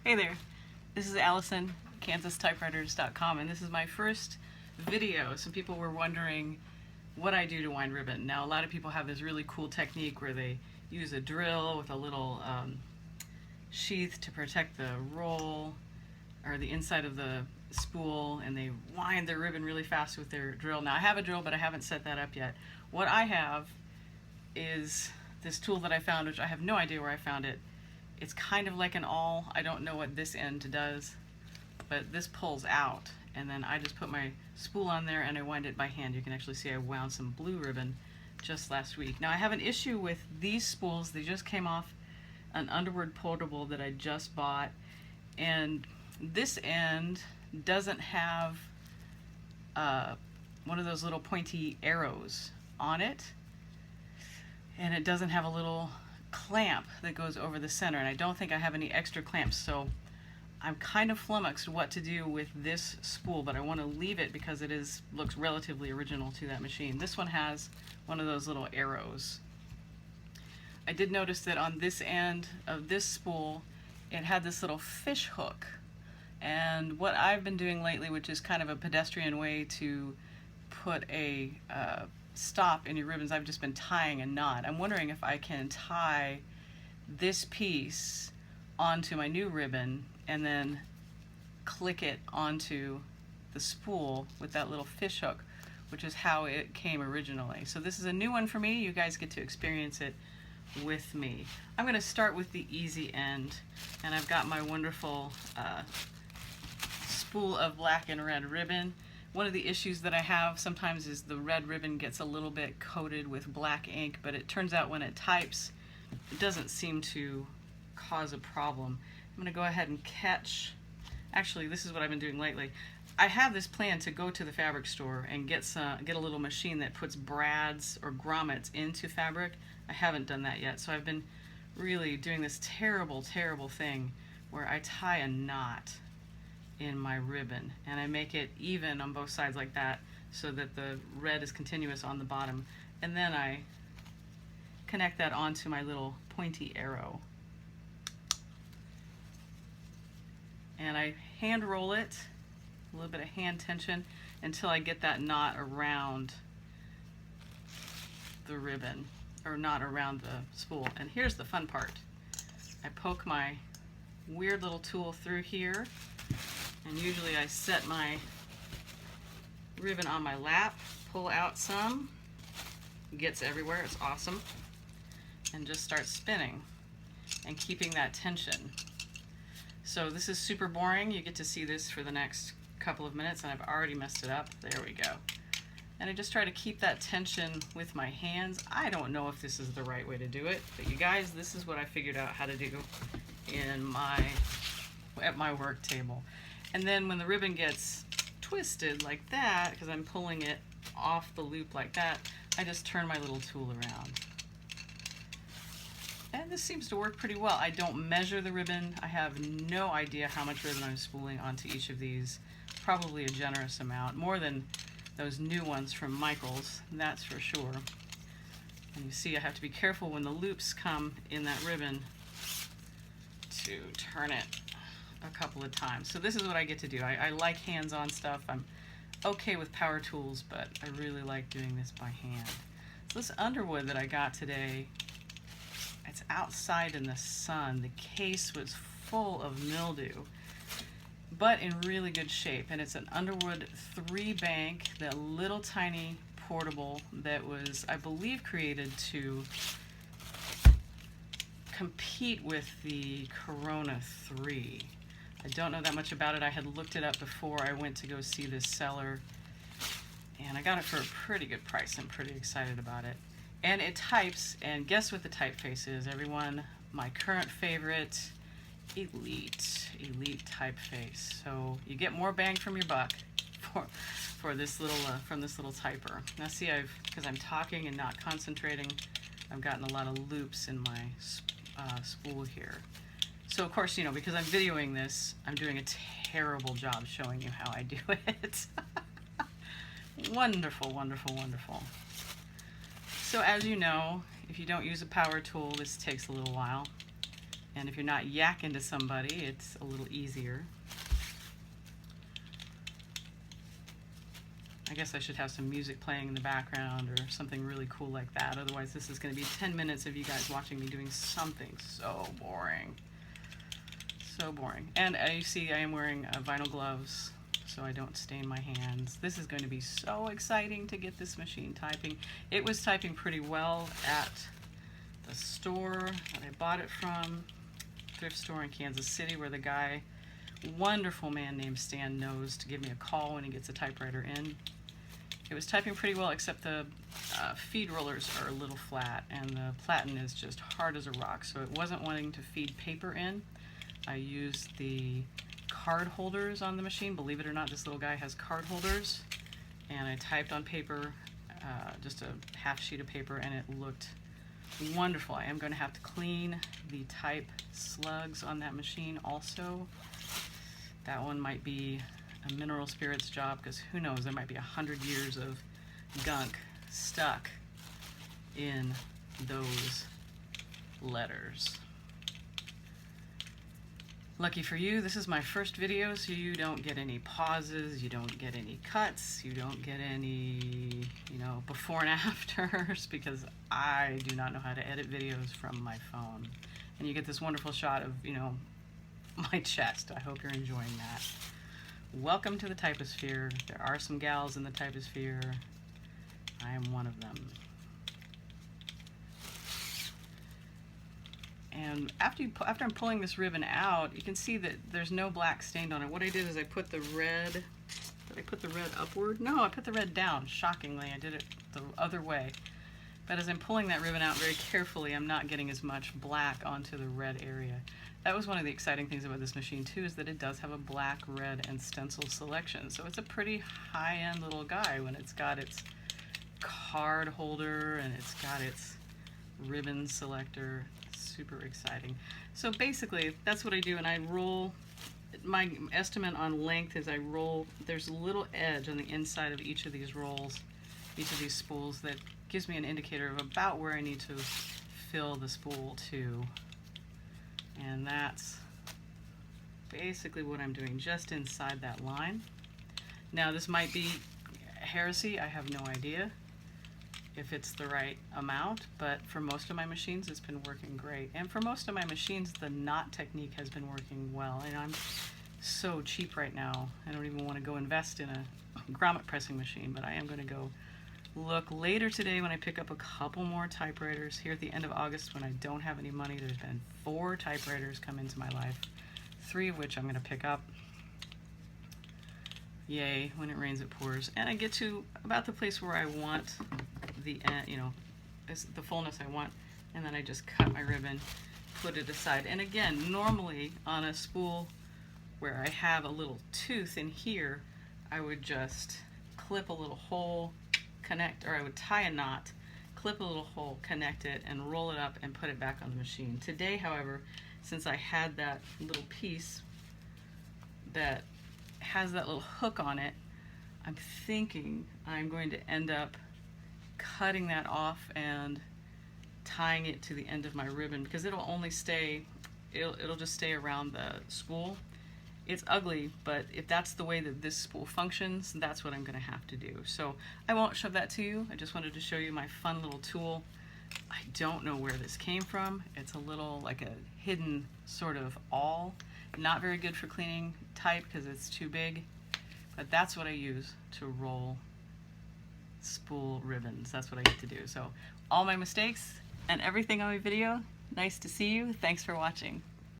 Hey there, this is Allison, kansastypewriters.com, and this is my first video. Some people were wondering what I do to wind ribbon. Now, a lot of people have this really cool technique where they use a drill with a little sheath to protect the roll or the inside of the spool, and they wind their ribbon really fast with their drill. Now, I have a drill, but I haven't set that up yet. What I have is this tool that I found, which I have no idea where I found it. It's kind of like an awl. I don't know what this end does, but this pulls out, and then I just put my spool on there and I wind it by hand. You can actually see I wound some blue ribbon just last week. Now, I have an issue with these spools. They just came off an Underwood portable that I just bought, and this end doesn't have one of those little pointy arrows on it, and it doesn't have a little clamp that goes over the center, and I don't think I have any extra clamps, so I'm kind of flummoxed what to do with this spool, but I want to leave it because it looks relatively original to that machine. This one has one of those little arrows. I did notice that on this end of this spool it had this little fish hook, and what I've been doing lately, which is kind of a pedestrian way to put a stop in your ribbons, I've just been tying a knot. I'm wondering if I can tie this piece onto my new ribbon and then click it onto the spool with that little fish hook, which is how it came originally. So this is a new one for me. You guys get to experience it with me. I'm going to start with the easy end, and I've got my wonderful spool of black and red ribbon. One of the issues that I have sometimes is the red ribbon gets a little bit coated with black ink, but it turns out when it types, it doesn't seem to cause a problem. I'm going to go ahead and catch, actually this is what I've been doing lately. I have this plan to go to the fabric store and get a little machine that puts brads or grommets into fabric. I haven't done that yet, so I've been really doing this terrible thing where I tie a knot in my ribbon and I make it even on both sides like that so that the red is continuous on the bottom, and then I connect that onto my little pointy arrow and I hand roll it, a little bit of hand tension, until I get that knot around the ribbon, or knot around the spool. And here's the fun part. I poke my weird little tool through here, and usually I set my ribbon on my lap, pull out some, it gets everywhere, it's awesome, and just start spinning and keeping that tension. So this is super boring. You get to see this for the next couple of minutes, and I've already messed it up. There we go. And I just try to keep that tension with my hands. I don't know if this is the right way to do it, but you guys, this is what I figured out how to do at my work table. And then when the ribbon gets twisted like that, because I'm pulling it off the loop like that, I just turn my little tool around. And this seems to work pretty well. I don't measure the ribbon. I have no idea how much ribbon I'm spooling onto each of these. Probably a generous amount, more than those new ones from Michaels, that's for sure. And you see I have to be careful when the loops come in that ribbon to turn it a couple of times. So this is what I get to do. I like hands-on stuff. I'm okay with power tools, but I really like doing this by hand. So this Underwood that I got today, it's outside in the sun. The case was full of mildew, but in really good shape. And it's an Underwood 3-bank, that little tiny portable that was, I believe, created to compete with the Corona 3. I don't know that much about it. I had looked it up before I went to go see this seller, and I got it for a pretty good price. I'm pretty excited about it. And it types, and guess what the typeface is, everyone? My current favorite, Elite typeface. So you get more bang from your buck for this little from this little typer. Now see, because I'm talking and not concentrating, I've gotten a lot of loops in my spool here. So of course, you know, because I'm videoing this, I'm doing a terrible job showing you how I do it. Wonderful. So as you know, if you don't use a power tool, this takes a little while. And if you're not yakking to somebody, it's a little easier. I guess I should have some music playing in the background or something really cool like that. Otherwise, this is going to be 10 minutes of you guys watching me doing something so boring. So boring. And you see I am wearing vinyl gloves so I don't stain my hands. This is going to be so exciting to get this machine typing. It was typing pretty well at the store that I bought it from, thrift store in Kansas City, where the guy, wonderful man named Stan, knows to give me a call when he gets a typewriter in. It was typing pretty well, except the feed rollers are a little flat and the platen is just hard as a rock, so it wasn't wanting to feed paper in. I used the card holders on the machine. Believe it or not, this little guy has card holders, and I typed on paper, just a half sheet of paper, and it looked wonderful. I am going to have to clean the type slugs on that machine also. That one might be a mineral spirits job, because who knows, there might be 100 years of gunk stuck in those letters. Lucky for you, this is my first video, so you don't get any pauses, you don't get any cuts, you don't get any, before and afters, because I do not know how to edit videos from my phone. And you get this wonderful shot of, my chest. I hope you're enjoying that. Welcome to the typosphere. There are some gals in the typosphere. I am one of them. And after I'm pulling this ribbon out, you can see that there's no black stained on it. What I did is I put the red, did I put the red upward? No, I put the red down. Shockingly, I did it the other way. But as I'm pulling that ribbon out very carefully, I'm not getting as much black onto the red area. That was one of the exciting things about this machine too, is that it does have a black, red, and stencil selection. So it's a pretty high-end little guy when it's got its card holder and it's got its ribbon selector. Super exciting. So basically, that's what I do, and I roll. My estimate on length is I roll, there's a little edge on the inside of each of these rolls, each of these spools, that gives me an indicator of about where I need to fill the spool to. And that's basically what I'm doing, just inside that line. Now this might be heresy, I have no idea if it's the right amount, but for most of my machines it's been working great. And for most of my machines the knot technique has been working well, and I'm so cheap right now I don't even want to go invest in a grommet pressing machine, but I am going to go look later today when I pick up a couple more typewriters. Here at the end of August, when I don't have any money, there's been 4 typewriters come into my life, 3 of which I'm going to pick up. Yay, when it rains it pours. And I get to about the place where I want the the fullness I want, and then I just cut my ribbon, put it aside. And again, normally on a spool where I have a little tooth in here, I would just clip a little hole, connect, or I would tie a knot, clip a little hole, connect it, and roll it up and put it back on the machine. Today, however, since I had that little piece that has that little hook on it, I'm thinking I'm going to end up cutting that off and tying it to the end of my ribbon, because it'll only stay, it'll just stay around the spool. It's ugly, but if that's the way that this spool functions, that's what I'm going to have to do. So I won't show that to you. I just wanted to show you my fun little tool. I don't know where this came from. It's a little, like a hidden sort of awl. Not very good for cleaning type because it's too big, but that's what I use to roll spool ribbons. That's what I get to do. So all my mistakes and everything on my video, nice to see you. Thanks for watching.